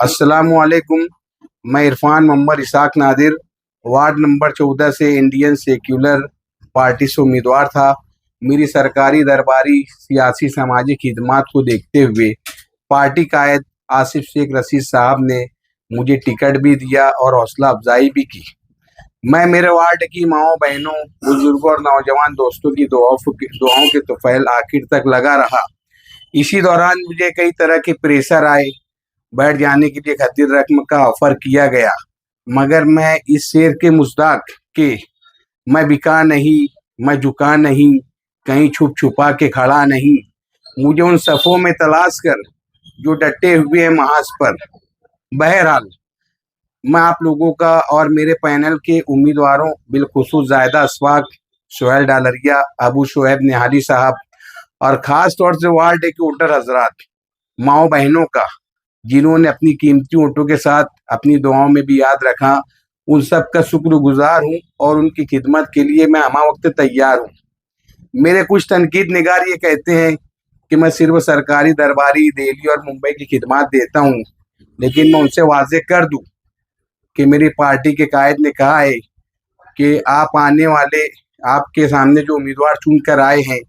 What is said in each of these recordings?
السلام علیکم. میں عرفان محمد اسحاق نادر وارڈ نمبر 14 سے انڈین سیکولر پارٹی سے امیدوار تھا. میری سرکاری درباری سیاسی سماجی خدمات کو دیکھتے ہوئے پارٹی قائد آصف شیخ رشید صاحب نے مجھے ٹکٹ بھی دیا اور حوصلہ افزائی بھی کی. میں میرے وارڈ کی ماؤں بہنوں بزرگوں اور نوجوان دوستوں کی دعاؤں کے طفیل آخر تک لگا رہا. اسی دوران مجھے کئی طرح کے پریشر آئے. بیٹھ جانے کے لیے خطیر رقم کا آفر کیا گیا، مگر میں اس شعر کے مصداق کہ میں بکا نہیں، میں جھکا نہیں، کہیں چھپ چھپا کے کھڑا نہیں. مجھے ان صفوں میں تلاش کر جو ڈٹے ہوئے ہیں محاذ پر. بہرحال میں آپ لوگوں کا اور میرے پینل کے امیدواروں بالخصوص زاہدہ اسفاق، سہیل ڈالریا، ابو شعیب نہاری صاحب اور خاص طور سے وارڈ کے ووٹر حضرات، ماؤں بہنوں کا جنہوں نے اپنی قیمتی ووٹوں کے ساتھ اپنی دعاؤں میں بھی یاد رکھا، ان سب کا شکر گزار ہوں اور ان کی خدمت کے لیے میں ہمہ وقت تیار ہوں. میرے کچھ تنقید نگار یہ کہتے ہیں کہ میں صرف سرکاری درباری دہلی اور ممبئی کی خدمات دیتا ہوں، لیکن میں ان سے واضح کر دوں کہ میری پارٹی کے قائد نے کہا ہے کہ آپ کے سامنے جو امیدوار چن کر آئے ہیں،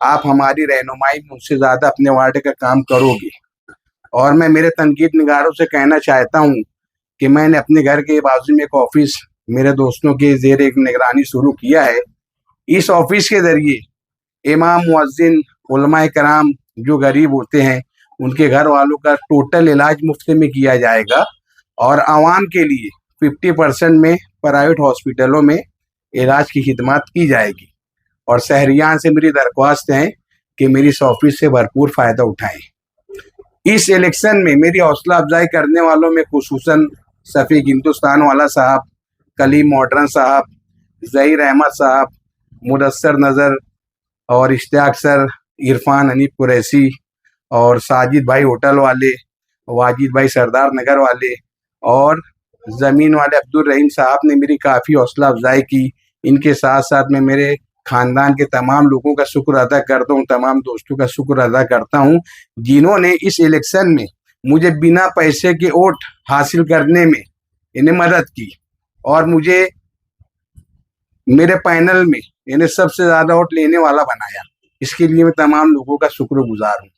آپ ہماری رہنمائی میں ان سے زیادہ اپنے وارڈ کا کام کرو گے. اور میں میرے تنقید نگاروں سے کہنا چاہتا ہوں کہ میں نے اپنے گھر کے بازو میں ایک آفس میرے دوستوں کے زیر ایک نگرانی شروع کیا ہے. اس آفس کے ذریعے امام، مؤذن، علماء کرام جو غریب ہوتے ہیں ان کے گھر والوں کا ٹوٹل علاج مفت میں کیا جائے گا، اور عوام کے لیے 50% میں پرائیویٹ ہاسپٹلوں میں علاج کی خدمات کی جائے گی. اور شہریان سے میری درخواست ہے کہ میری اس آفس سے بھرپور فائدہ اٹھائیں. اس الیکشن میں میری حوصلہ افزائی کرنے والوں میں خصوصاً شفیق ہندوستان والا صاحب، کلیم ماڈرن صاحب، ظہیر احمد صاحب، مدثر نظر اور اشتیاق سر، عرفان حنیف قریشی اور ساجد بھائی ہوٹل والے، واجد بھائی سردار نگر والے اور زمین والے عبدالرحیم صاحب نے میری کافی حوصلہ افزائی کی. ان کے ساتھ ساتھ میں میرے خاندان کے تمام لوگوں کا شکر ادا کرتا ہوں، تمام دوستوں کا شکر ادا کرتا ہوں جنہوں نے اس الیکشن میں مجھے بنا پیسے کے ووٹ حاصل کرنے میں انہیں مدد کی اور مجھے میرے پینل میں سب سے زیادہ ووٹ لینے والا بنایا. اس کے لیے میں تمام لوگوں کا شکر گزار ہوں.